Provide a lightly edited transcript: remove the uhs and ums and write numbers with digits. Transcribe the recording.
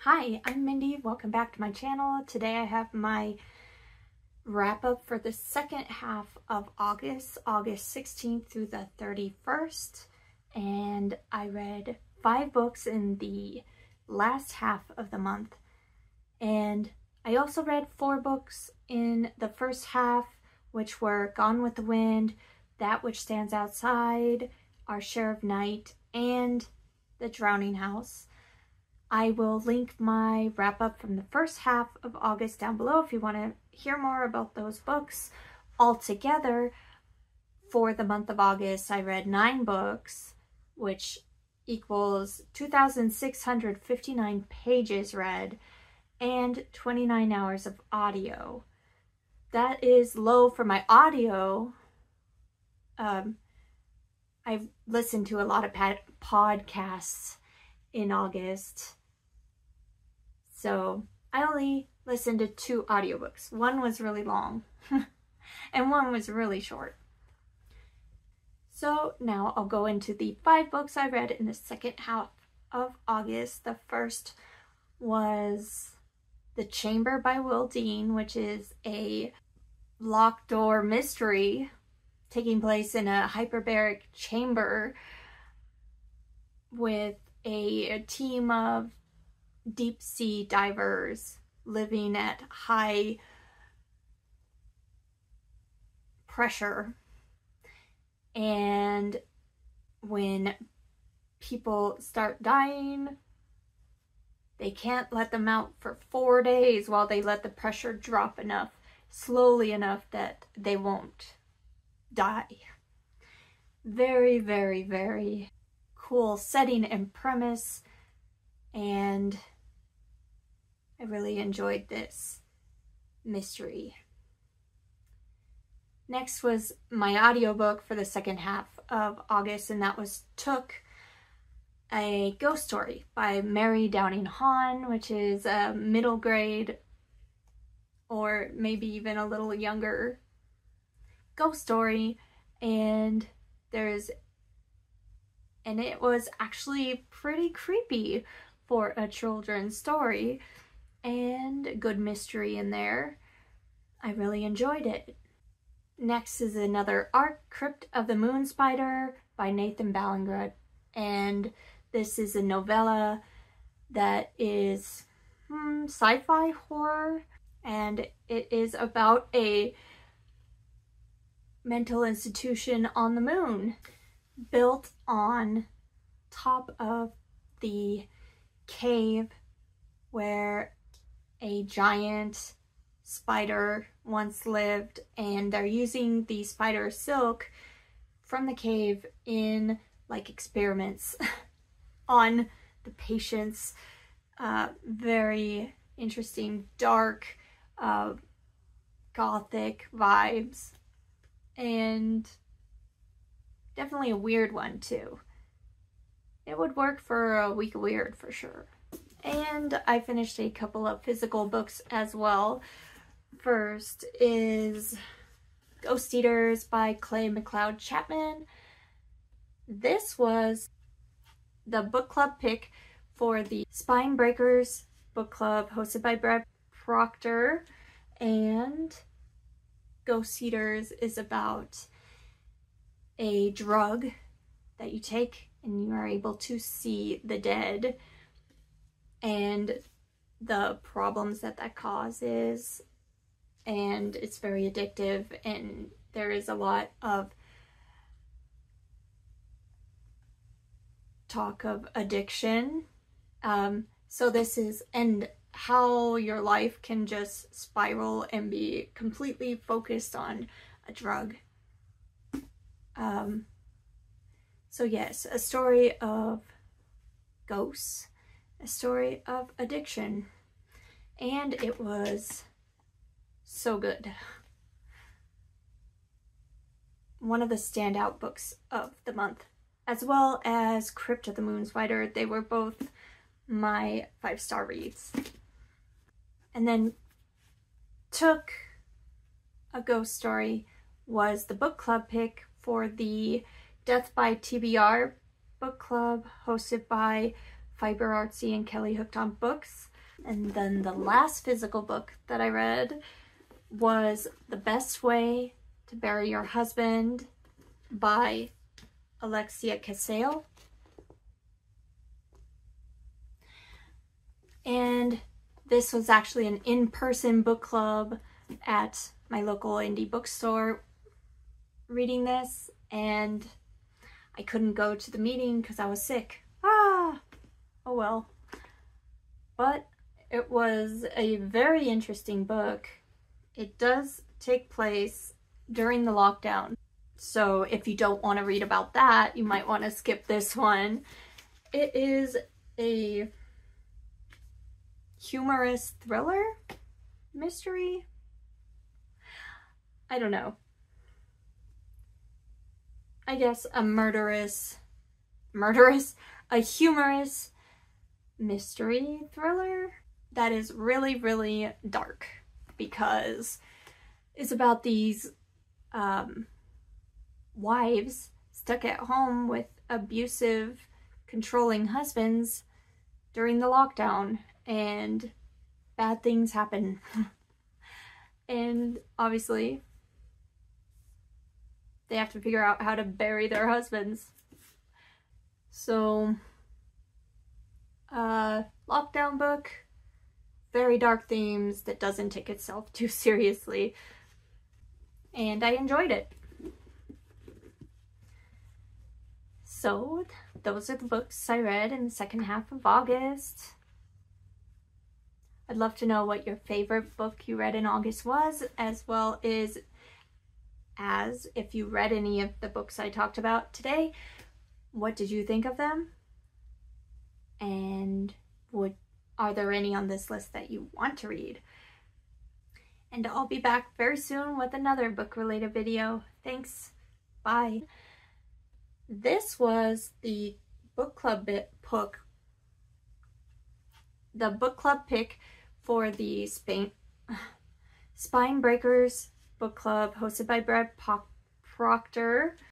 Hi, I'm Mindy. Welcome back to my channel. Today I have my wrap up for the second half of August 16th through the 31st. And I read 5 books in the last half of the month. And I also read 4 books in the first half, which were Gone with the Wind, That Which Stands Outside, Our Share of Night, and The Drowning House. I will link my wrap-up from the first half of August down below if you want to hear more about those books. Altogether, for the month of August, I read 9 books, which equals 2,659 pages read and 29 hours of audio. That is low for my audio. I've listened to a lot of podcasts in August. So I only listened to 2 audiobooks. One was really long and one was really short. So now I'll go into the 5 books I read in the second half of August. The first was The Chamber by Will Dean, which is a locked door mystery taking place in a hyperbaric chamber with a team of deep sea divers living at high pressure. And when people start dying, they can't let them out for 4 days while they let the pressure drop slowly enough that they won't die. Very, very, very cool setting and premise, and I really enjoyed this mystery. Next was my audiobook for the second half of August, and that was Took, a ghost story by Mary Downing Hahn, which is a middle grade or maybe even a little younger ghost story, and it was actually pretty creepy for a children's story, and good mystery in there. I really enjoyed it. Next is another art, Crypt of the Moon Spider by Nathan Ballingrud, and this is a novella that is sci-fi horror, and it is about a mental institution on the moon built on top of the cave where a giant spider once lived, and they're using the spider silk from the cave in like experiments on the patients. Very interesting, dark, gothic vibes, and definitely a weird one too. It would work for a week of weird for sure. And I finished a couple of physical books as well. First is Ghost Eaters by Clay McLeod Chapman. This was the book club pick for the Spine Breakers book club hosted by Brad Proctor, and Ghost Eaters is about a drug that you take and you are able to see the dead and the problems that causes, and it's very addictive, and there is a lot of talk of addiction. So this is, and how your life can just spiral and be completely focused on a drug. So yes, a story of ghosts, a story of addiction, and it was so good. One of the standout books of the month, as well as Crypt of the Moon Spider. They were both my 5-star reads. And then Took, a ghost story, was the book club pick for the Death by TBR book club hosted by Fiber Artsy and Kelly Hooked on Books. And then the last physical book that I read was The Best Way to Bury Your Husband by Alexia Casale. And this was actually an in-person book club at my local indie bookstore reading this, and I couldn't go to the meeting because I was sick. Oh well. But it was a very interesting book. It does take place during the lockdown, so if you don't want to read about that, you might want to skip this one. It is a humorous thriller? Mystery? I don't know. I guess a humorous mystery thriller that is really, really dark, because it's about these wives stuck at home with abusive, controlling husbands during the lockdown, and bad things happen. And obviously they have to figure out how to bury their husbands. So, lockdown book, very dark themes that doesn't take itself too seriously, and I enjoyed it. So, those are the books I read in the second half of August. I'd love to know what your favorite book you read in August was, as well as if you read any of the books I talked about today. What did you think of them? And are there any on this list that you want to read? And I'll be back very soon with another book-related video. Thanks. Bye. This was the book club pick for the Spine Breakers book club hosted by Brad Proctor.